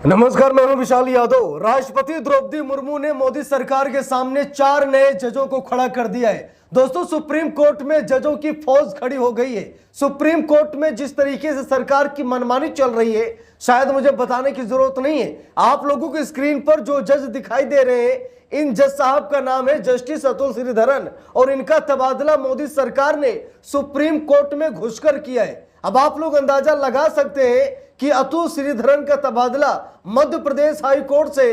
नमस्कार, मैं हूं विशाल यादव। राष्ट्रपति द्रौपदी मुर्मू ने मोदी सरकार के सामने 4 नए जजों को खड़ा कर दिया है। दोस्तों, सुप्रीम कोर्ट में जजों की फौज खड़ी हो गई है। सुप्रीम कोर्ट में जिस तरीके से सरकार की मनमानी चल रही है, शायद मुझे बताने की जरूरत नहीं है। आप लोगों की स्क्रीन पर जो जज दिखाई दे रहे हैं, इन जज साहब का नाम है जस्टिस अतुल श्रीधरन और इनका तबादला मोदी सरकार ने सुप्रीम कोर्ट में घुसकर किया है। अब आप लोग अंदाजा लगा सकते हैं कि अतुल श्रीधरन का तबादला मध्य प्रदेश हाई कोर्ट से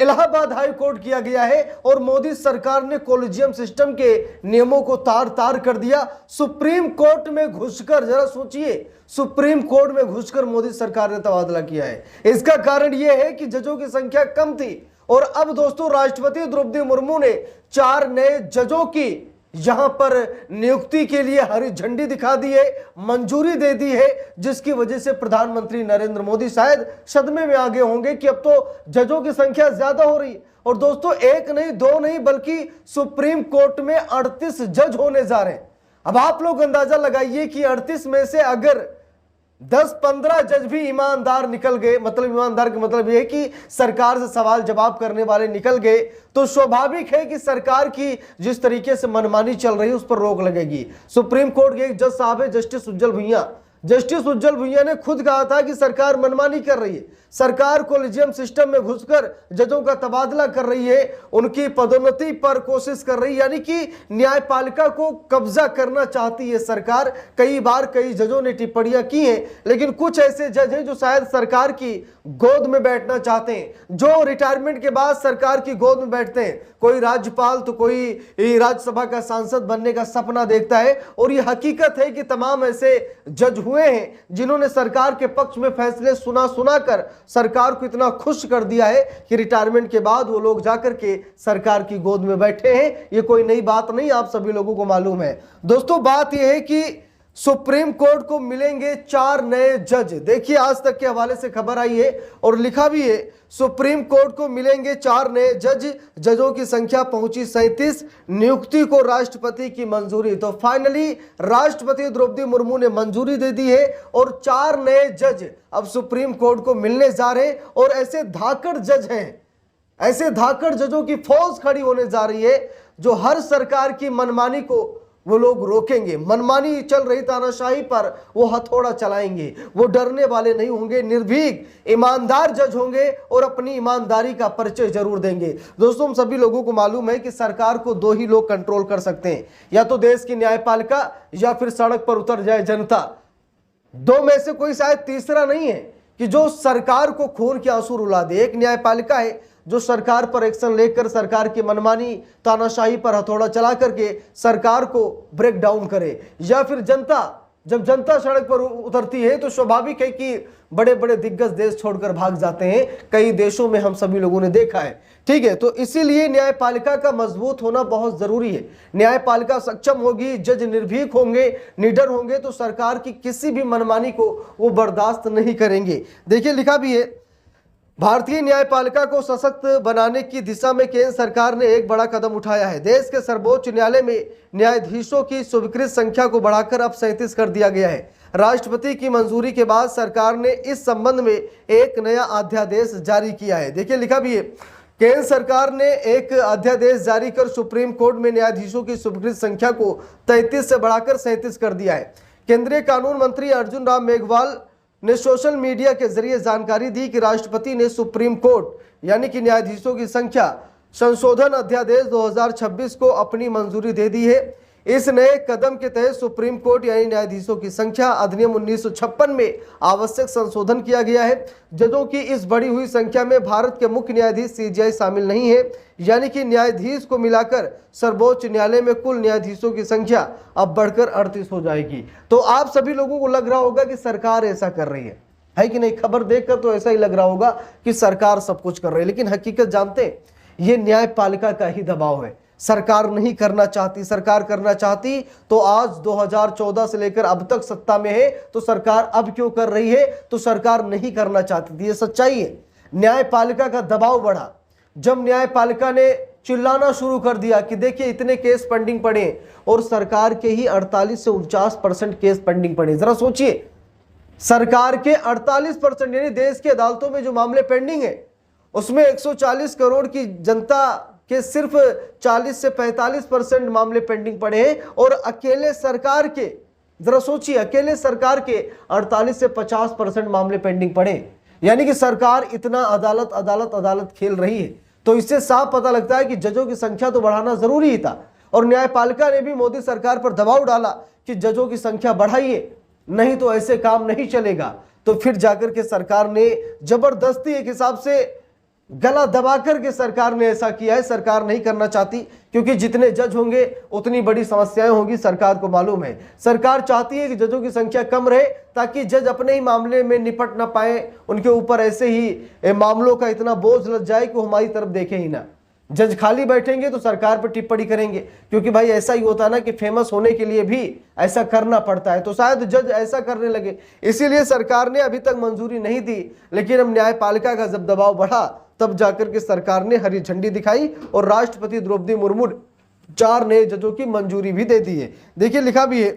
इलाहाबाद हाई कोर्ट किया गया है और मोदी सरकार ने कॉलेजियम सिस्टम के नियमों को तार तार कर दिया। सुप्रीम कोर्ट में घुसकर, जरा सोचिए, सुप्रीम कोर्ट में घुसकर मोदी सरकार ने तबादला किया है। इसका कारण यह है कि जजों की संख्या कम थी और अब दोस्तों राष्ट्रपति द्रौपदी मुर्मू ने 4 नए जजों की यहां पर नियुक्ति के लिए हरी झंडी दिखा दी है, मंजूरी दे दी है, जिसकी वजह से प्रधानमंत्री नरेंद्र मोदी शायद सदमे में आगे होंगे कि अब तो जजों की संख्या ज्यादा हो रही है। और दोस्तों, एक नहीं, दो नहीं, बल्कि सुप्रीम कोर्ट में 38 जज होने जा रहे हैं। अब आप लोग अंदाजा लगाइए कि 38 में से अगर 10-15 जज भी ईमानदार निकल गए, मतलब ईमानदार का मतलब यह है कि सरकार से सवाल जवाब करने वाले निकल गए, तो स्वाभाविक है कि सरकार की जिस तरीके से मनमानी चल रही है उस पर रोक लगेगी। सुप्रीम कोर्ट के एक जज साहब है जस्टिस उज्जवल भुइयां। जस्टिस उज्जवल भुइयां ने खुद कहा था कि सरकार मनमानी कर रही है, सरकार कॉलेजियम सिस्टम में घुसकर जजों का तबादला कर रही है, उनकी पदोन्नति पर कोशिश कर रही है, यानी कि न्यायपालिका को कब्जा करना चाहती है सरकार। कई बार कई जजों ने टिप्पणियां की हैं, लेकिन कुछ ऐसे जज हैं जो शायद सरकार की गोद में बैठना चाहते हैं, जो रिटायरमेंट के बाद सरकार की गोद में बैठते हैं। कोई राज्यपाल तो कोई राज्यसभा का सांसद बनने का सपना देखता है। और ये हकीकत है कि तमाम ऐसे जज हुए हैं जिन्होंने सरकार के पक्ष में फैसले सुना कर सरकार को इतना खुश कर दिया है कि रिटायरमेंट के बाद वो लोग जाकर के सरकार की गोद में बैठे हैं। ये कोई नई बात नहीं, आप सभी लोगों को मालूम है। दोस्तों, बात यह है कि सुप्रीम कोर्ट को मिलेंगे 4 नए जज। देखिए, आज तक के हवाले से खबर आई है और लिखा भी है, सुप्रीम कोर्ट को मिलेंगे 4 नए जज, जजों की संख्या पहुंची 37, नियुक्ति को राष्ट्रपति की मंजूरी। तो फाइनली राष्ट्रपति द्रौपदी मुर्मू ने मंजूरी दे दी है और 4 नए जज अब सुप्रीम कोर्ट को मिलने जा रहे हैं। और ऐसे धाकड़ जज हैं, ऐसे धाकड़ जजों की फौज खड़ी होने जा रही है जो हर सरकार की मनमानी को वो लोग रोकेंगे। मनमानी चल रही तानाशाही पर वो हथौड़ा चलाएंगे, वो डरने वाले नहीं होंगे, निर्भीक ईमानदार जज होंगे और अपनी ईमानदारी का परिचय जरूर देंगे। दोस्तों, हम सभी लोगों को मालूम है कि सरकार को 2 ही लोग कंट्रोल कर सकते हैं, या तो देश की न्यायपालिका या फिर सड़क पर उतर जाए जनता। 2 में से कोई शायद तीसरा नहीं है कि जो सरकार को खून के आंसू रुला दे। एक न्यायपालिका है जो सरकार पर एक्शन लेकर सरकार की मनमानी तानाशाही पर हथौड़ा चला करके सरकार को ब्रेक डाउन करे, या फिर जनता, जब जनता सड़क पर उतरती है तो स्वाभाविक है कि बड़े बड़े दिग्गज देश छोड़कर भाग जाते हैं। कई देशों में हम सभी लोगों ने देखा है। ठीक है, तो इसीलिए न्यायपालिका का मजबूत होना बहुत जरूरी है। न्यायपालिका सक्षम होगी, जज निर्भीक होंगे, निडर होंगे, तो सरकार की किसी भी मनमानी को वो बर्दाश्त नहीं करेंगे। देखिए, लिखा भी है, भारतीय न्यायपालिका को सशक्त बनाने की दिशा में केंद्र सरकार ने एक बड़ा कदम उठाया है। देश के सर्वोच्च न्यायालय में न्यायाधीशों की स्वीकृत संख्या को बढ़ाकर अब 37 कर दिया गया है। राष्ट्रपति की मंजूरी के बाद सरकार ने इस संबंध में एक नया अध्यादेश जारी किया है। देखिए, लिखा भी है, केंद्र सरकार ने एक अध्यादेश जारी कर सुप्रीम कोर्ट में न्यायाधीशों की स्वीकृत संख्या को 33 से बढ़ाकर 37 कर दिया है। केंद्रीय कानून मंत्री अर्जुन राम मेघवाल ने सोशल मीडिया के जरिए जानकारी दी कि राष्ट्रपति ने सुप्रीम कोर्ट यानी कि न्यायाधीशों की संख्या संशोधन अध्यादेश 2026 को अपनी मंजूरी दे दी है। इस नए कदम के तहत सुप्रीम कोर्ट यानी न्यायाधीशों की संख्या अधिनियम 1956 में आवश्यक संशोधन किया गया है। जजों की इस बढ़ी हुई संख्या में भारत के मुख्य न्यायाधीश CJI शामिल नहीं है, यानी कि न्यायाधीश को मिलाकर सर्वोच्च न्यायालय में कुल न्यायाधीशों की संख्या अब बढ़कर 38 हो जाएगी। तो आप सभी लोगों को लग रहा होगा कि सरकार ऐसा कर रही है कि नहीं? खबर देखकर तो ऐसा ही लग रहा होगा कि सरकार सब कुछ कर रही है, लेकिन हकीकत जानते हैं, ये न्यायपालिका का ही दबाव है। सरकार नहीं करना चाहती। सरकार करना चाहती तो आज 2014 से लेकर अब तक सत्ता में है, तो सरकार अब क्यों कर रही है? तो सरकार नहीं करना चाहती थी, ये सच्चाई है। न्यायपालिका का दबाव बढ़ा जब न्यायपालिका ने चिल्लाना शुरू कर दिया कि देखिए इतने केस पेंडिंग पड़े, और सरकार के ही 48 से 49% केस पेंडिंग पड़े। जरा सोचिए, सरकार के 48% यानी देश की अदालतों में जो मामले पेंडिंग है उसमें 140 करोड़ की जनता के सिर्फ 40 से 45% मामले पेंडिंग पड़े हैं और अकेले सरकार के, जरा सोचिए, अकेले सरकार के 48 से 50% मामले पेंडिंग पड़े। यानी कि सरकार इतना अदालत अदालत अदालत खेल रही है। तो इससे साफ पता लगता है कि जजों की संख्या तो बढ़ाना जरूरी ही था और न्यायपालिका ने भी मोदी सरकार पर दबाव डाला कि जजों की संख्या बढ़ाइए, नहीं तो ऐसे काम नहीं चलेगा। तो फिर जाकर के सरकार ने जबरदस्ती एक हिसाब से गला दबाकर के सरकार ने ऐसा किया है। सरकार नहीं करना चाहती क्योंकि जितने जज होंगे उतनी बड़ी समस्याएं होंगी, सरकार को मालूम है। सरकार चाहती है कि जजों की संख्या कम रहे ताकि जज अपने ही मामले में निपट ना पाए, उनके ऊपर ऐसे ही मामलों का इतना बोझ लग जाए कि वो हमारी तरफ देखें ही ना। जज खाली बैठेंगे तो सरकार पर टिप्पणी करेंगे, क्योंकि भाई ऐसा ही होता ना कि फेमस होने के लिए भी ऐसा करना पड़ता है। तो शायद जज ऐसा करने लगे, इसीलिए सरकार ने अभी तक मंजूरी नहीं दी। लेकिन अब न्यायपालिका का जब दबाव बढ़ा तब जाकर के सरकार ने हरी झंडी दिखाई और राष्ट्रपति द्रौपदी मुर्मू 4 नए जजों की मंजूरी भी दे दी है। देखिए लिखा भी है,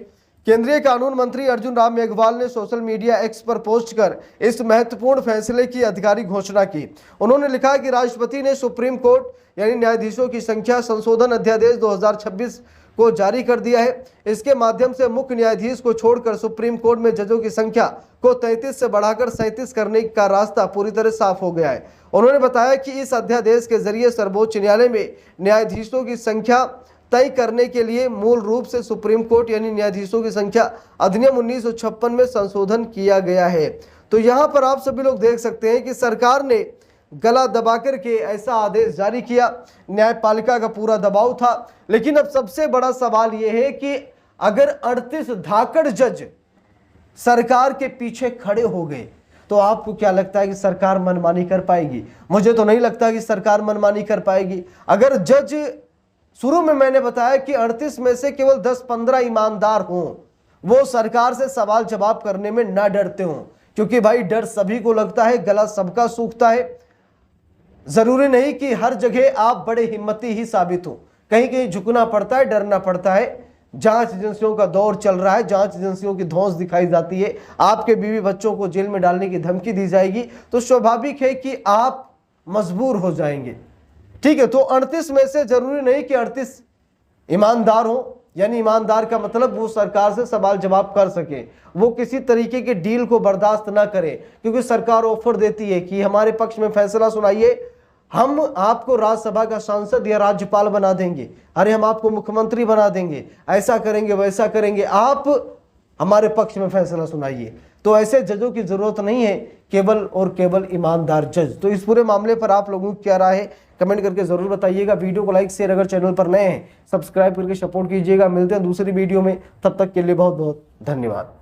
केंद्रीय कानून मंत्री अर्जुन राम मेघवाल ने सोशल मीडिया एक्स पर पोस्ट कर इस महत्वपूर्ण फैसले की आधिकारिक घोषणा की। उन्होंने लिखा कि राष्ट्रपति ने सुप्रीम कोर्ट यानी न्यायाधीशों की संख्या संशोधन अध्यादेश 2026 को जारी कर दिया है। इसके माध्यम से मुख्य न्यायाधीश को छोड़कर सुप्रीम कोर्ट में जजों की संख्या को 33 से बढ़ाकर 37 करने का रास्ता पूरी तरह साफ हो गया है। उन्होंने बताया कि इस अध्यादेश के जरिए सर्वोच्च न्यायालय में न्यायाधीशों की संख्या तय करने के लिए मूल रूप से सुप्रीम कोर्ट यानी न्यायाधीशों की संख्या अधिनियम 1956 में संशोधन किया गया है। तो यहाँ पर आप सभी लोग देख सकते हैं कि सरकार ने गला दबाकर के ऐसा आदेश जारी किया, न्यायपालिका का पूरा दबाव था। लेकिन अब सबसे बड़ा सवाल यह है कि अगर 38 धाकड़ जज सरकार के पीछे खड़े हो गए तो आपको क्या लगता है कि सरकार मनमानी कर पाएगी? मुझे तो नहीं लगता कि सरकार मनमानी कर पाएगी। अगर जज, शुरू में मैंने बताया कि 38 में से केवल 10-15 ईमानदार हों, वो सरकार से सवाल जवाब करने में ना डरते हों, क्योंकि भाई डर सभी को लगता है, गला सबका सूखता है। जरूरी नहीं कि हर जगह आप बड़े हिम्मती ही साबित हो, कहीं कहीं झुकना पड़ता है, डरना पड़ता है। जांच एजेंसियों का दौर चल रहा है, जांच एजेंसियों की धौंस दिखाई जाती है, आपके बीवी बच्चों को जेल में डालने की धमकी दी जाएगी, तो स्वाभाविक है कि आप मजबूर हो जाएंगे। ठीक है, तो 38 में से जरूरी नहीं कि 38 ईमानदार हो, यानी ईमानदार का मतलब वो सरकार से सवाल जवाब कर सके, वो किसी तरीके के डील को बर्दाश्त ना करे। क्योंकि सरकार ऑफर देती है कि हमारे पक्ष में फैसला सुनाइए, हम आपको राज्यसभा का सांसद या राज्यपाल बना देंगे, अरे हम आपको मुख्यमंत्री बना देंगे, ऐसा करेंगे वैसा करेंगे, आप हमारे पक्ष में फैसला सुनाइए। तो ऐसे जजों की जरूरत नहीं है, केवल और केवल ईमानदार जज। तो इस पूरे मामले पर आप लोगों की क्या राय है, कमेंट करके जरूर बताइएगा। वीडियो को लाइक शेयर, अगर चैनल पर नए हैं सब्सक्राइब करके सपोर्ट कीजिएगा। मिलते हैं दूसरी वीडियो में, तब तक के लिए बहुत बहुत धन्यवाद।